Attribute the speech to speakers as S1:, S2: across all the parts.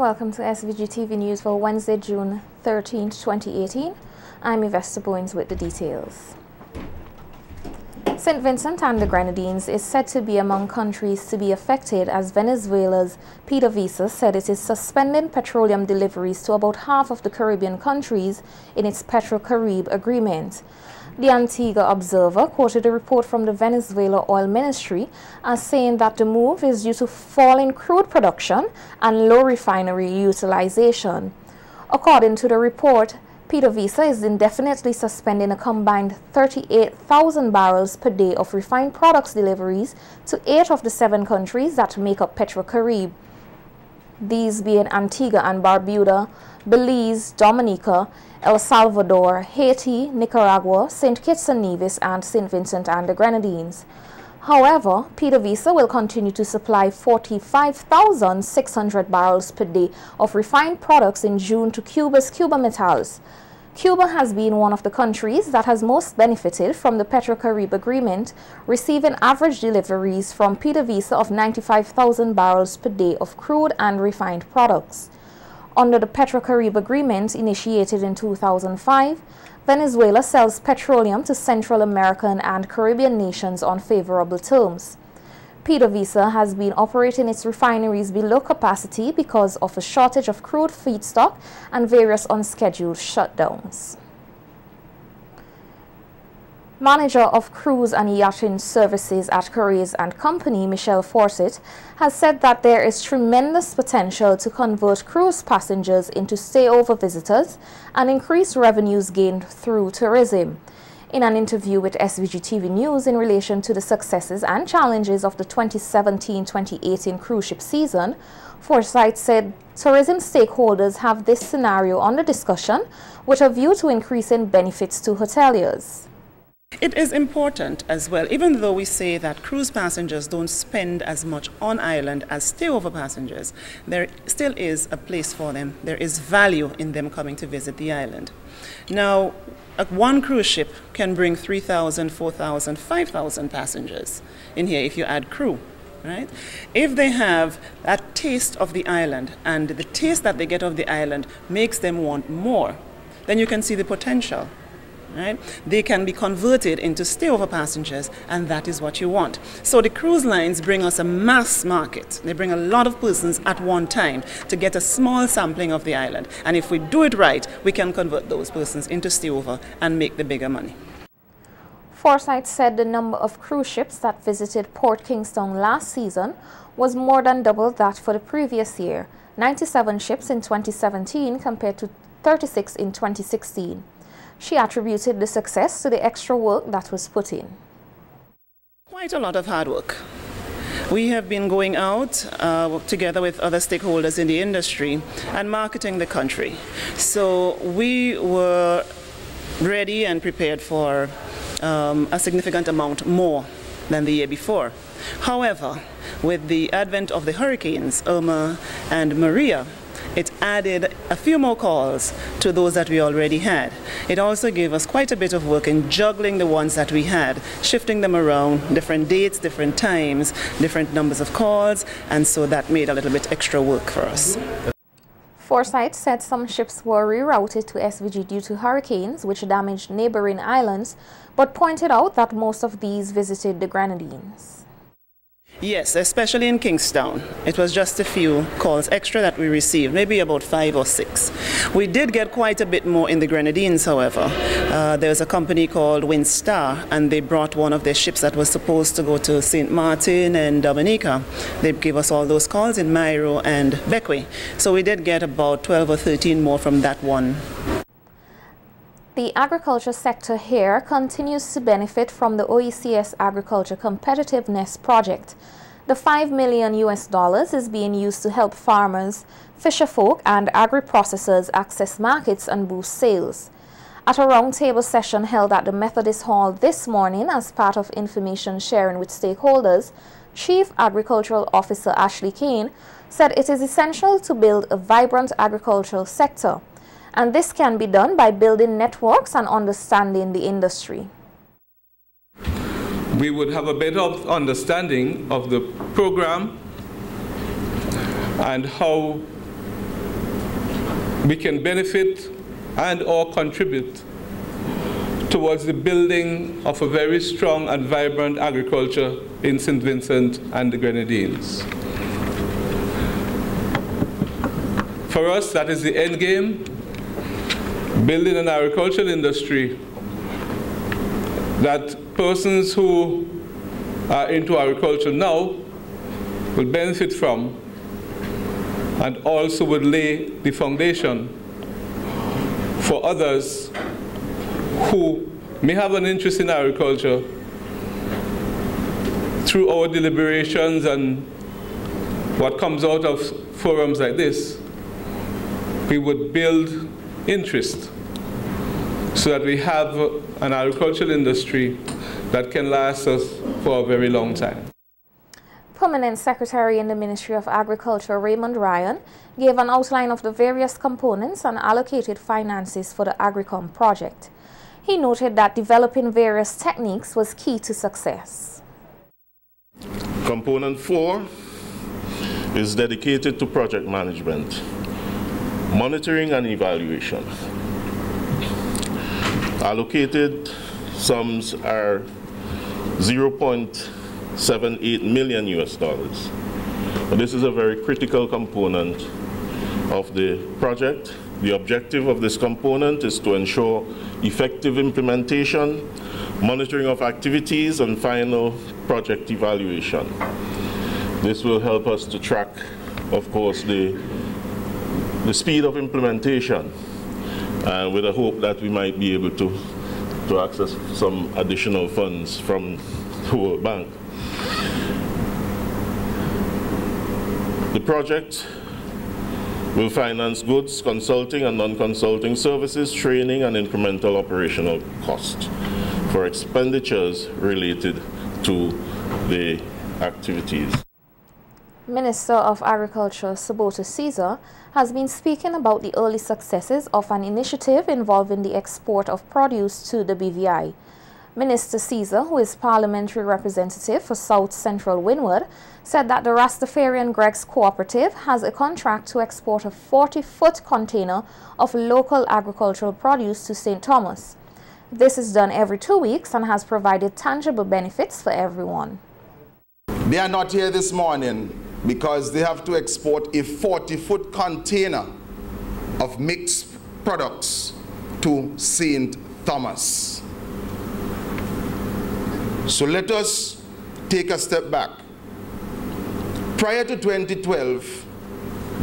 S1: welcome to SVG-TV News for Wednesday, June 13, 2018. I'm Yvette Bowens with the details. St. Vincent and the Grenadines is said to be among countries to be affected as Venezuela's PDVSA said it is suspending petroleum deliveries to about half of the Caribbean countries in its Petro-Carib agreement. The Antigua Observer quoted a report from the Venezuela Oil Ministry as saying that the move is due to falling crude production and low refinery utilization. According to the report, PDVSA is indefinitely suspending a combined 38,000 barrels per day of refined products deliveries to 8 of the 7 countries that make up Petro-Carib. These being Antigua and Barbuda, Belize, Dominica, El Salvador, Haiti, Nicaragua, St. Kitts and Nevis, and St. Vincent and the Grenadines. However, PDVSA will continue to supply 45,600 barrels per day of refined products in June to Cuba's Cuba Metals. Cuba has been one of the countries that has most benefited from the Petro-Carib agreement, receiving average deliveries from PDVSA of 95,000 barrels per day of crude and refined products. Under the Petro-Carib agreement initiated in 2005, Venezuela sells petroleum to Central American and Caribbean nations on favorable terms. PDVSA has been operating its refineries below capacity because of a shortage of crude feedstock and various unscheduled shutdowns. Manager of Cruise and Yachting Services at Correas and Company, Michelle Fawcett, has said that there is tremendous potential to convert cruise passengers into stay-over visitors and increase revenues gained through tourism. In an interview with SVG-TV News in relation to the successes and challenges of the 2017-2018 cruise ship season, Forsyth said tourism stakeholders have this scenario under discussion with a view to increasing benefits to hoteliers.
S2: It is important as well, even though we say that cruise passengers don't spend as much on island as stay-over passengers, there still is a place for them. There is value in them coming to visit the island. Now, one cruise ship can bring 3,000, 4,000, 5,000 passengers in here if you add crew, right? If they have that taste of the island and the taste that they get of the island makes them want more, then you can see the potential. Right? They can be converted into stay-over passengers, and that is what you want. So the cruise lines bring us a mass market. They bring a lot of persons at one time to get a small sampling of the island. And if we do it right, we can convert those persons into stay-over and make the bigger money.
S1: Forsyth said the number of cruise ships that visited Port Kingston last season was more than double that for the previous year, 97 ships in 2017 compared to 36 in 2016. She attributed the success to the extra work that was put in.
S2: Quite a lot of hard work. We have been going out together with other stakeholders in the industry and marketing the country. So we were ready and prepared for a significant amount more than the year before. However, with the advent of the hurricanes, Irma and Maria, it added a few more calls to those that we already had. It also gave us quite a bit of work in juggling the ones that we had, shifting them around, different dates, different times, different numbers of calls, and so that made a little bit extra work for us.
S1: Forsyth said some ships were rerouted to SVG due to hurricanes, which damaged neighboring islands, but pointed out that most of these visited the Grenadines.
S2: Yes, especially in Kingstown. It was just a few calls extra that we received, maybe about 5 or 6. We did get quite a bit more in the Grenadines, however. There's a company called Windstar, and they brought one of their ships that was supposed to go to St. Martin and Dominica. They gave us all those calls in Mairo and Bequia. So we did get about 12 or 13 more from that one.
S1: The agriculture sector here continues to benefit from the OECS Agriculture Competitiveness Project. The $5 million is being used to help farmers, fisherfolk, and agri-processors access markets and boost sales. At a roundtable session held at the Methodist Hall this morning as part of information sharing with stakeholders, Chief Agricultural Officer Ashley Kane said it is essential to build a vibrant agricultural sector. And this can be done by building networks and understanding the industry.
S3: We would have a better understanding of the program and how we can benefit and or contribute towards the building of a very strong and vibrant agriculture in St. Vincent and the Grenadines. For us, that is the end game, building an agricultural industry that persons who are into agriculture now will benefit from, and also would lay the foundation for others who may have an interest in agriculture. Through our deliberations and what comes out of forums like this, we would build interest so that we have an agricultural industry that can last us for a very long time.
S1: Permanent Secretary in the Ministry of Agriculture, Raymond Ryan, gave an outline of the various components and allocated finances for the AgriCom project. He noted that developing various techniques was key to success.
S4: Component 4 is dedicated to project management, monitoring and evaluation. Allocated sums are $0.78 million US. But this is a very critical component of the project. The objective of this component is to ensure effective implementation, monitoring of activities, and final project evaluation. This will help us to track, of course, the speed of implementation, with a hope that we might be able to access some additional funds from the World Bank. The project will finance goods, consulting and non-consulting services, training, and incremental operational costs for expenditures related to the activities.
S1: Minister of Agriculture Sabota Caesar has been speaking about the early successes of an initiative involving the export of produce to the BVI. Minister Caesar, who is parliamentary representative for South Central Windward, said that the Rastafarian Greg's Cooperative has a contract to export a 40-foot container of local agricultural produce to St. Thomas. This is done every 2 weeks and has provided tangible benefits for everyone.
S5: They are not here this morning because they have to export a 40-foot container of mixed products to St. Thomas. So let us take a step back. Prior to 2012,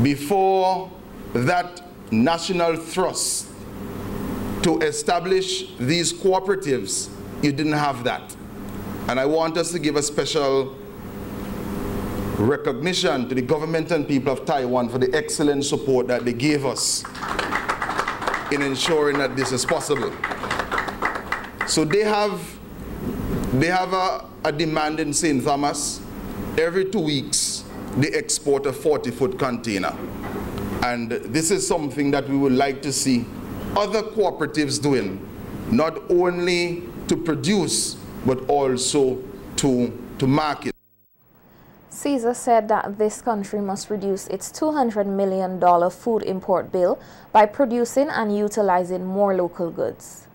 S5: before that national thrust to establish these cooperatives, you didn't have that. And I want us to give a special recognition to the government and people of Taiwan for the excellent support that they gave us in ensuring that this is possible. So they have a demand in St. Thomas. Every 2 weeks, they export a 40-foot container. And this is something that we would like to see other cooperatives doing, not only to produce, but also to market.
S1: Caesar said that this country must reduce its $200 million food import bill by producing and utilizing more local goods.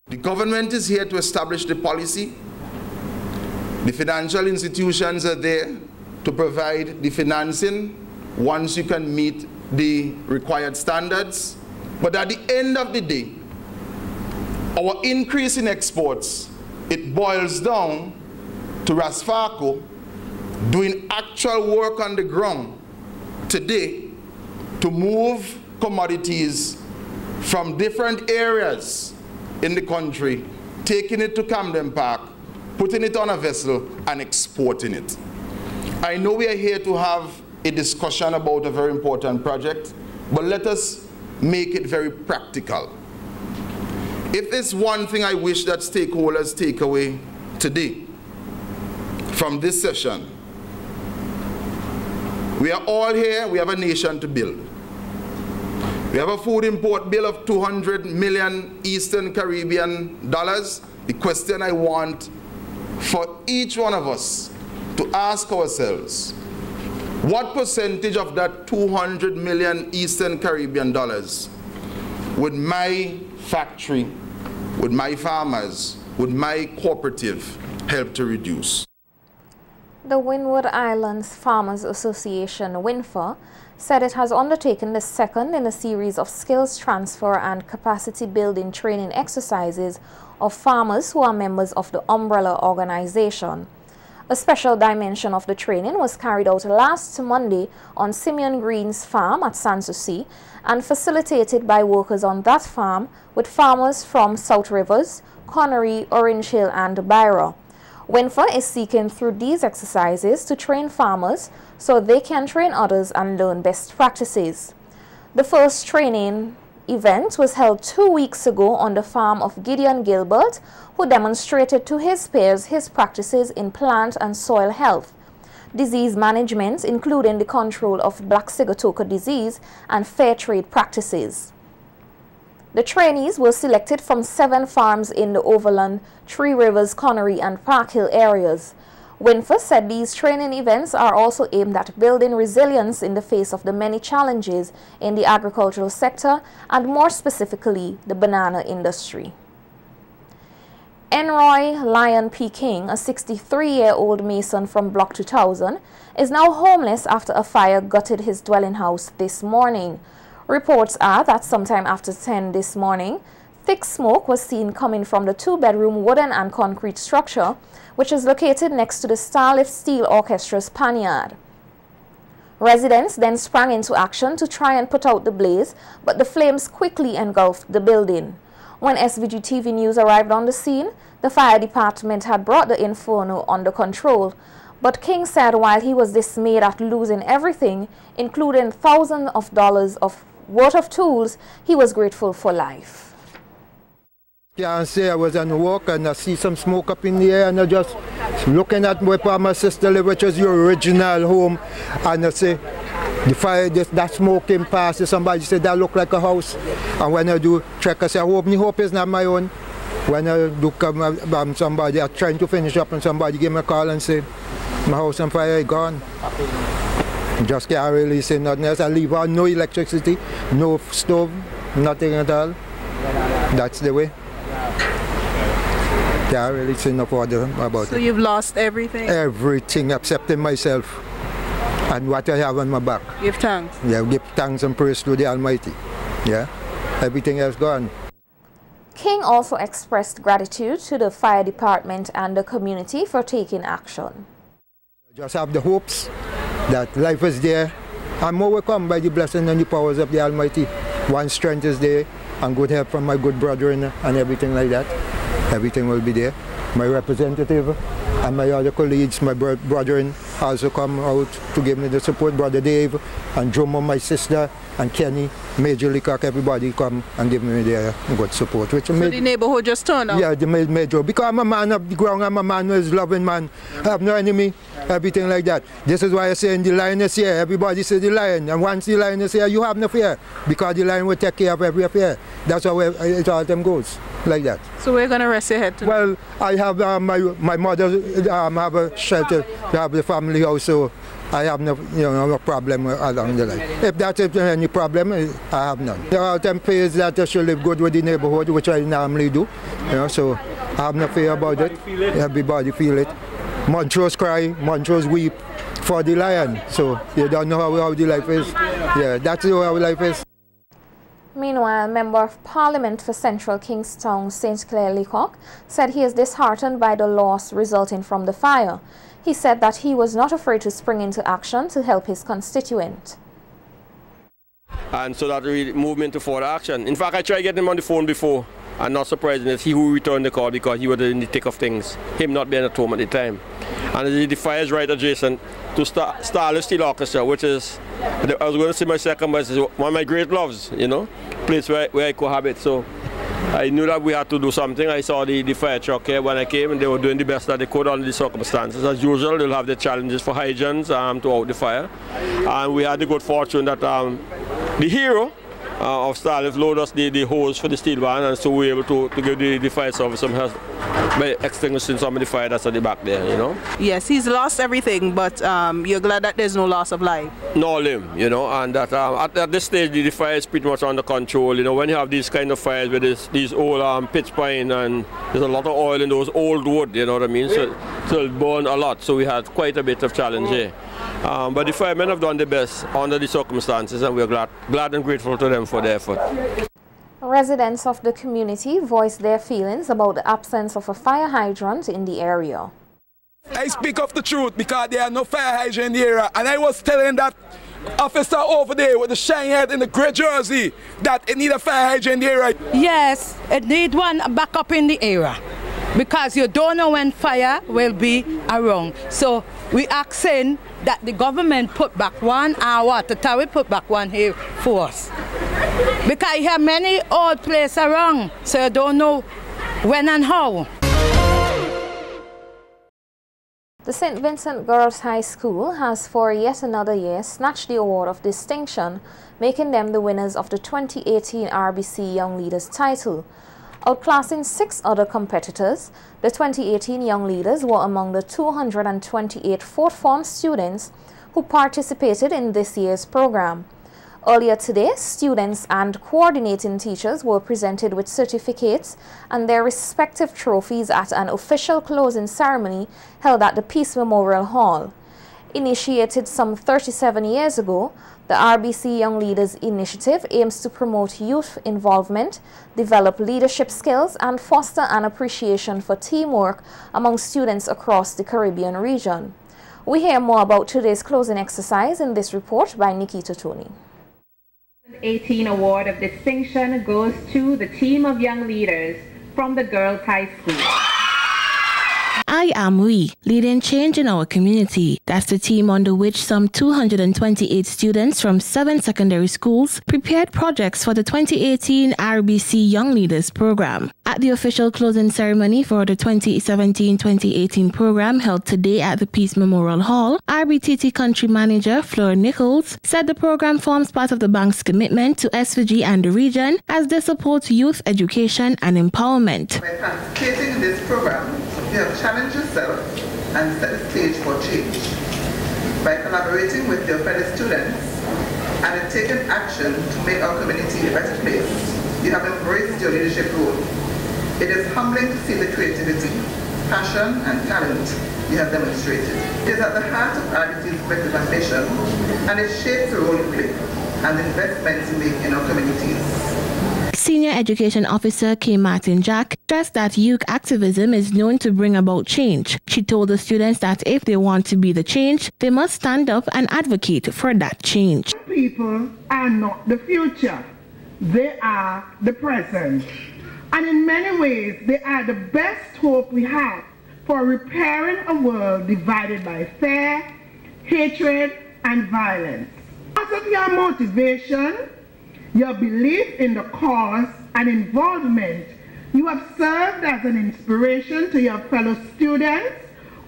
S5: The government is here to establish the policy. The financial institutions are there to provide the financing once you can meet the required standards. But at the end of the day, our increase in exports, it boils down to RASFACO doing actual work on the ground today to move commodities from different areas in the country, taking it to Camden Park, putting it on a vessel and exporting it. I know we are here to have a discussion about a very important project, but let us make it very practical. If there's one thing I wish that stakeholders take away today from this session, we are all here, we have a nation to build. We have a food import bill of $200 million Eastern Caribbean dollars. The question I want for each one of us to ask ourselves, What percentage of that 200 million Eastern Caribbean dollars would my factory, would my farmers, would my cooperative help to reduce?
S1: The Windward Islands Farmers Association, WINFA, said it has undertaken the second in a series of skills transfer and capacity building training exercises of farmers who are members of the umbrella organization. A special dimension of the training was carried out last Monday on Simeon Green's farm at Sanssouci and facilitated by workers on that farm with farmers from South Rivers, Connery, Orange Hill and Byra. WINFA is seeking through these exercises to train farmers so they can train others and learn best practices. The first training event was held 2 weeks ago on the farm of Gideon Gilbert, who demonstrated to his peers his practices in plant and soil health, disease management, including the control of black sigatoka disease and fair trade practices. The trainees were selected from 7 farms in the Overland, Three Rivers, Connery and Park Hill areas. WINFA said these training events are also aimed at building resilience in the face of the many challenges in the agricultural sector and more specifically the banana industry. Enroy Lion P. King, a 63-year-old mason from Block 2000, is now homeless after a fire gutted his dwelling house this morning. Reports are that sometime after 10 this morning, thick smoke was seen coming from the 2-bedroom wooden and concrete structure, which is located next to the Starlift Steel Orchestra's panyard. Residents then sprang into action to try and put out the blaze, but the flames quickly engulfed the building. When SVG-TV News arrived on the scene, the fire department had brought the inferno under control. But King said while he was dismayed at losing everything, including thousands of dollars worth of tools, he was grateful for life.
S6: I say I was on walk and I see some smoke up in the air and I just looking at where my sister live, which is your original home, and I say the fire, that smoke came past, somebody said that looked like a house, and when I do check I say I hope it's not my own. When I do come, somebody are trying to finish up and somebody give me a call and say my house on fire, gone. Just can't really say nothing else. I leave on no electricity, no stove, nothing at all. That's the way. Can't really say enough about it.
S7: So you've lost everything?
S6: Everything excepting myself and what I have on my back.
S7: Give thanks?
S6: Yeah, give thanks and praise to the Almighty. Yeah, everything else gone.
S1: King also expressed gratitude to the fire department and the community for taking action.
S6: I just have the hopes that life is there and more will come by the blessing and the powers of the Almighty. One strength is there and good help from my good brethren and everything like that. Everything will be there. My representative and my other colleagues, my brethren also come out to give me the support. Brother Dave and Jomo, my sister, and Kenny, Major Leacock, everybody come and give me their good support. Which
S7: so the neighborhood just turned out?
S6: Yeah, the major. Because I'm a man of the ground, I'm a man who is loving man. I have no enemy, everything like that. This is why I say the lion is here. Everybody say the lion. And once the lion is here, you have no fear. Because the lion will take care of every affair. That's how it all them goes, like that.
S7: So we're going to rest your head tonight?
S6: Well, I have my mother have a shelter, I have the family house, so I have no problem along the line. If that's any problem, I have none. There are them fears that I should live good with the neighborhood, which I normally do, so I have no fear about it. Everybody feel it. Montrose cry, Montrose weep for the lion, so you don't know how the life is. Yeah, that's how life is.
S1: Meanwhile, Member of Parliament for Central Kingstown, St. Clair Leacock, said he is disheartened by the loss resulting from the fire. He said that he was not afraid to spring into action to help his constituent.
S8: And so that really moved me into further action. In fact, I tried getting him on the phone before, and not surprisingly, it's he who returned the call because he was in the thick of things, him not being at home at the time. And the fire is right adjacent to Starlift Steel Orchestra, which is, I was going to say my second, but it's one of my great loves, place where I cohabit. So I knew that we had to do something. I saw the fire truck here when I came, and they were doing the best that they could under the circumstances. As usual, they'll have the challenges for hydrants to out the fire. And we had the good fortune that the hero of Starlift loaded us the hose for the steel van, and so we were able to give the fire service some help. by extinguishing some of the fire that's at the back there, you know.
S7: Yes, he's lost everything, but you're glad that there's no loss of life.
S8: No limb, you know, and that at this stage the fire is pretty much under control. You know, when you have these kind of fires with these old pitch pine and there's a lot of oil in those old wood, you know what I mean? So it burn a lot. So we had quite a bit of challenge here. But the firemen have done the best under the circumstances, and we're glad and grateful to them for their effort.
S1: Residents of the community voiced their feelings about the absence of a fire hydrant in the area.
S9: I speak of the truth because there are no fire hydrant in the area, and I was telling that officer over there with the shiny head in the grey jersey that it need a fire hydrant in the area.
S10: Yes, it need one back up in the area because you don't know when fire will be around. So we asking that the government put back one and water tower put back one here for us. Because you have many old places around, so you don't know when and how.
S1: The St. Vincent Girls High School has for yet another year snatched the award of distinction, making them the winners of the 2018 RBC Young Leaders title. Outclassing 6 other competitors, the 2018 Young Leaders were among the 228 fourth form students who participated in this year's program. Earlier today, students and coordinating teachers were presented with certificates and their respective trophies at an official closing ceremony held at the Peace Memorial Hall. Initiated some 37 years ago, the RBC Young Leaders Initiative aims to promote youth involvement, develop leadership skills, and foster an appreciation for teamwork among students across the Caribbean region. We hear more about today's closing exercise in this report by Nikita Tony.
S11: The 2018 Award of Distinction goes to the team of young leaders from the Girls High School.
S12: I Am We, leading change in our community. That's the team under which some 228 students from 7 secondary schools prepared projects for the 2018 RBC Young Leaders program. At the official closing ceremony for the 2017-2018 program held today at the Peace Memorial Hall, RBTT Country Manager Fleur Nichols said the program forms part of the bank's commitment to SVG and the region as they support youth education and empowerment.
S13: By participating in this program, you have challenged yourself and set the stage for change. By collaborating with your fellow students and taking action to make our community a better place, you have embraced your leadership role. It is humbling to see the creativity, passion and talent you have demonstrated. It is at the heart of RBT's collective ambition, and it shapes the role you play and the investments you make in our communities.
S12: Senior Education Officer K. Martin Jack stressed that youth activism is known to bring about change. She told the students that if they want to be the change, they must stand up and advocate for that change.
S14: People are not the future, they are the present. And in many ways, they are the best hope we have for repairing a world divided by fear, hatred, and violence. Because of your motivation, your belief in the cause and involvement, you have served as an inspiration to your fellow students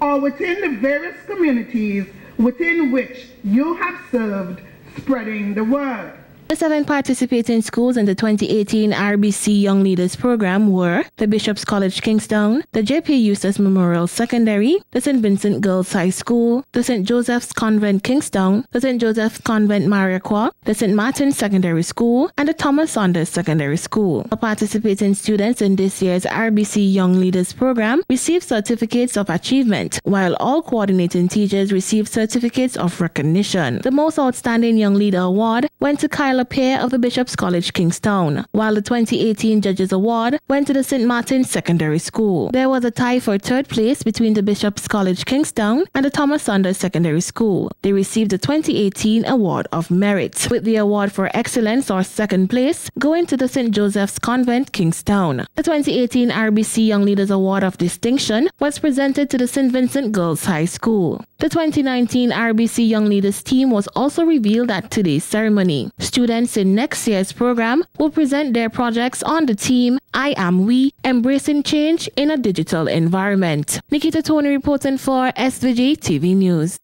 S14: or within the various communities within which you have served, spreading the word.
S12: The 7 participating schools in the 2018 RBC Young Leaders program were the Bishop's College Kingstown, the J.P. Eustace Memorial Secondary, the St. Vincent Girls High School, the St. Joseph's Convent Kingstown, the St. Joseph's Convent Mariaqua, the St. Martin's Secondary School, and the Thomas Saunders Secondary School. The participating students in this year's RBC Young Leaders program received certificates of achievement, while all coordinating teachers received certificates of recognition. The Most Outstanding Young Leader Award went to Kyla Pear of the Bishop's College Kingstown, while the 2018 Judges Award went to the St. Martin's Secondary School. There was a tie for 3rd place between the Bishop's College Kingstown and the Thomas Saunders Secondary School. They received the 2018 Award of Merit, with the award for excellence or 2nd place going to the St. Joseph's Convent Kingstown. The 2018 RBC Young Leaders Award of Distinction was presented to the St. Vincent Girls High School. The 2019 RBC Young Leaders team was also revealed at today's ceremony. Students in next year's program will present their projects on the theme I Am We, Embracing Change in a Digital Environment. Nikita Tony reporting for SVG-TV News.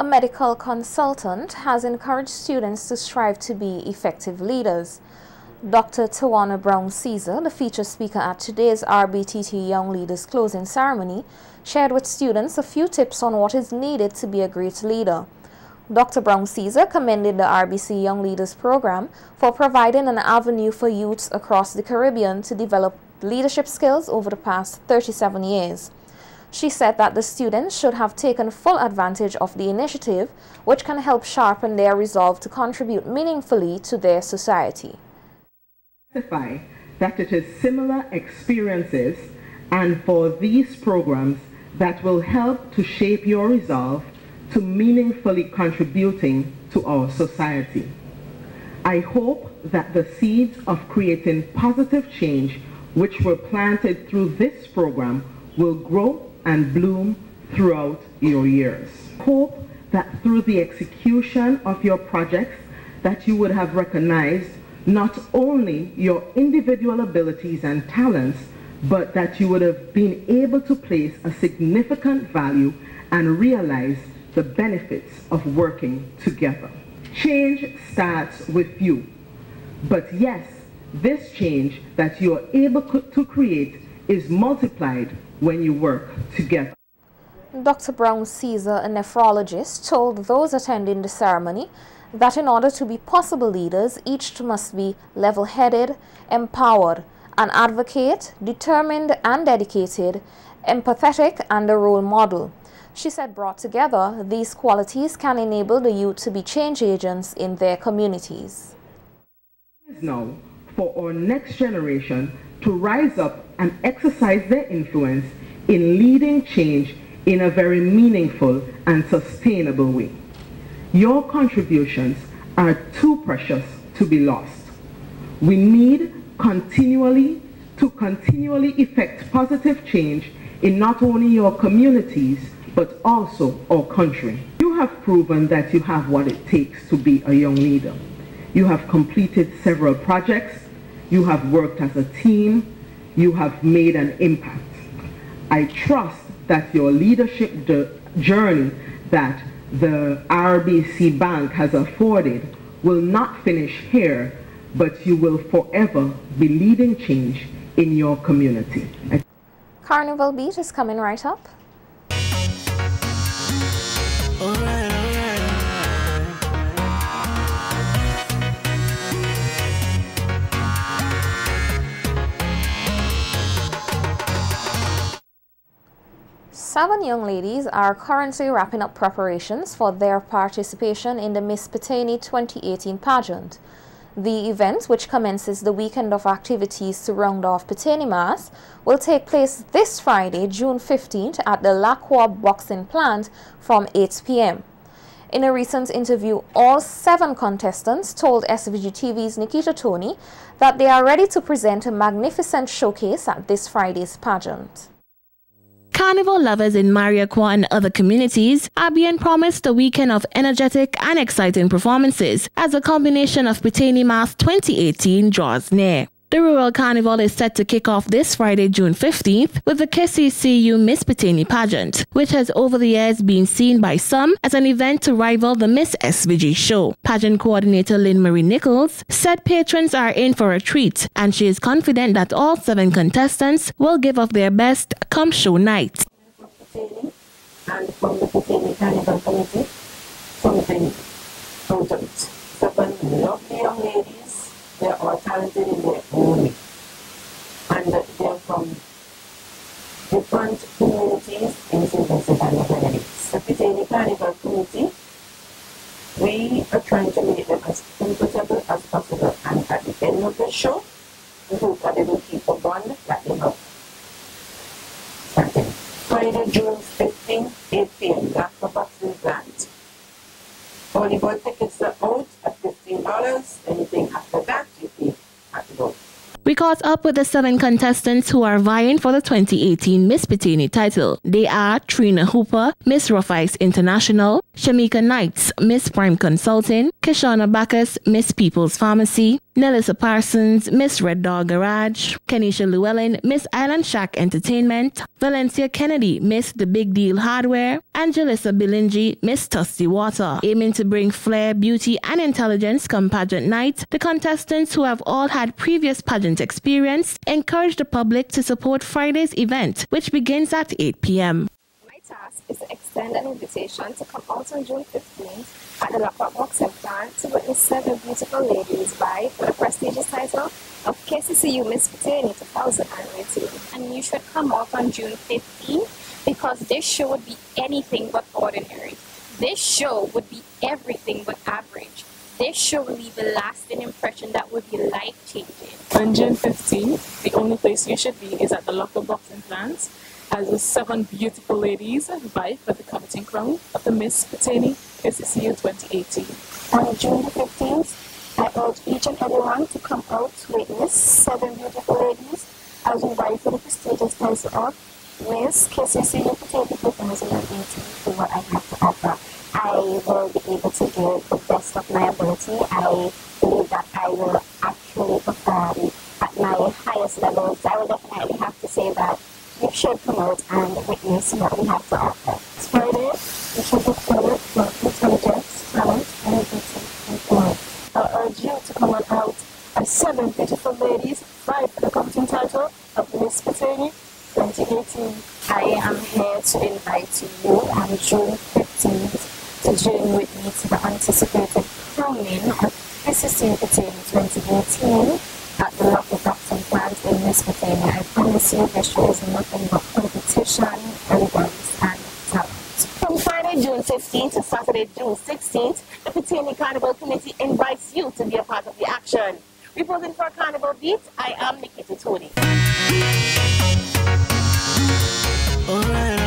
S1: A medical consultant has encouraged students to strive to be effective leaders. Dr. Tawana Brown-Caesar, the featured speaker at today's RBTT Young Leaders closing ceremony, shared with students a few tips on what is needed to be a great leader. Dr. Brown-Caesar commended the RBC Young Leaders program for providing an avenue for youths across the Caribbean to develop leadership skills over the past 37 years. She said that the students should have taken full advantage of the initiative, which can help sharpen their resolve to contribute meaningfully to their society.
S14: That it is similar experiences and for these programs that will help to shape your resolve to meaningfully contributing to our society. I hope that the seeds of creating positive change which were planted through this program will grow and bloom throughout your years. I hope that through the execution of your projects that you would have recognized not only your individual abilities and talents, but that you would have been able to place a significant value and realize the benefits of working together. Change starts with you, but yes, this change that you are able to create is multiplied when you work together.
S1: Dr. Brown-Caesar, a nephrologist, told those attending the ceremony that in order to be possible leaders, each must be level-headed, empowered, an advocate, determined and dedicated, empathetic, and a role model. She said brought together, these qualities can enable the youth to be change agents in their communities.
S14: Now, for our next generation to rise up and exercise their influence in leading change in a very meaningful and sustainable way. Your contributions are too precious to be lost. We need continually effect positive change in not only your communities, but also our country. You have proven that you have what it takes to be a young leader. You have completed several projects, you have worked as a team, you have made an impact. I trust that your leadership journey that the RBC Bank has afforded will not finish here, but you will forever be leading change in your community.
S1: Carnival Beat is coming right up.
S15: All right.
S1: 7 young ladies are currently wrapping up preparations for their participation in the Miss Pitani 2018 pageant. The event, which commences the weekend of activities to round off Pitani Mass, will take place this Friday, June 15th at the Lacroix Boxing Plant from 8 p.m. In a recent interview, all 7 contestants told SVG-TV's Nikita Tony that they are ready to present a magnificent showcase at this Friday's pageant.
S12: Carnival lovers in Mariaqua and other communities are being promised a weekend of energetic and exciting performances as a combination of Pitani Mass 2018 draws near. The Rural Carnival is set to kick off this Friday, June 15th with the KCCU Miss Pitani pageant, which has over the years been seen by some as an event to rival the Miss SVG show. Pageant coordinator Lynn Marie Nichols said patrons are in for a treat, and she is confident that all 7 contestants will give of their best come show night.
S16: And from the Pitani Carnival Committee, something out of it. 7 lovely young ladies. They are all talented in their own way. And they are from different communities in St. Vincent and the Grenadines. The Pitani Carnival Committee, we are trying to make them as comfortable as possible. And at the end of the show, we hope that they will keep a bond that they have. Starting Friday, June 15th, 8 p.m. That's the boxing plant. Early bird tickets are out at $15. Anything after that, you pay at the door.
S12: We caught up with the 7 contestants who are vying for the 2018 Miss Pitani title. They are Trina Hooper, Miss Rough Ice International, Shamika Knights, Miss Prime Consulting, Kishana Bacchus, Miss People's Pharmacy, Nelissa Parsons, Miss Red Dog Garage, Kenisha Llewellyn, Miss Island Shack Entertainment, Valencia Kennedy, Miss The Big Deal Hardware, and Jalissa Bilingi, Miss Tusty Water. Aiming to bring flair, beauty, and intelligence come pageant night, the contestants who have all had previous pageant experience encourage the public to support Friday's event, which begins at 8 p.m.
S15: My task is to extend an invitation to come out on June 15th at the Lockup Boxing Plant to witness 7 beautiful ladies vie for the prestigious title of KCCU Miss Paternity 2018. And you should come out on June 15th because this show would be anything but ordinary. This show would be everything but average. This show will leave a lasting impression that would be life-changing.
S17: On June 15th, the only place you should be is at the Lockup Boxing Plant as the 7 beautiful ladies vie for the coveting crown of the Miss Paternity KCCU 2018.
S15: On June the 15th, I urge each and everyone to come out to witness 7 beautiful ladies as we vie for the prestigious title of Miss KCCU Paternity 2018 for what I have to offer. I will be able to give the best of my ability. I believe that I will actually perform at my highest levels. I will definitely have to say that you should come out and witness what we have to offer. It's Friday, you should look forward for intelligence, talent, and beauty and glory. I urge you to come on out as 7 beautiful ladies vie for the coveting title of Miss Paternity 2018. I am here to invite you on June 15th to join with me to the anticipated crowning of KCCU Paternity 2018 at the Lockup Boxing Plant in Miss Paternity. I promise you this show is nothing but competition, elegance, and talent. From Friday, June 15th to Saturday, June 16th, the Paternity Carnival Committee invites you to be a part of the action. Reporting for Carnival Beat, I am Nikita Tony.
S18: Alright.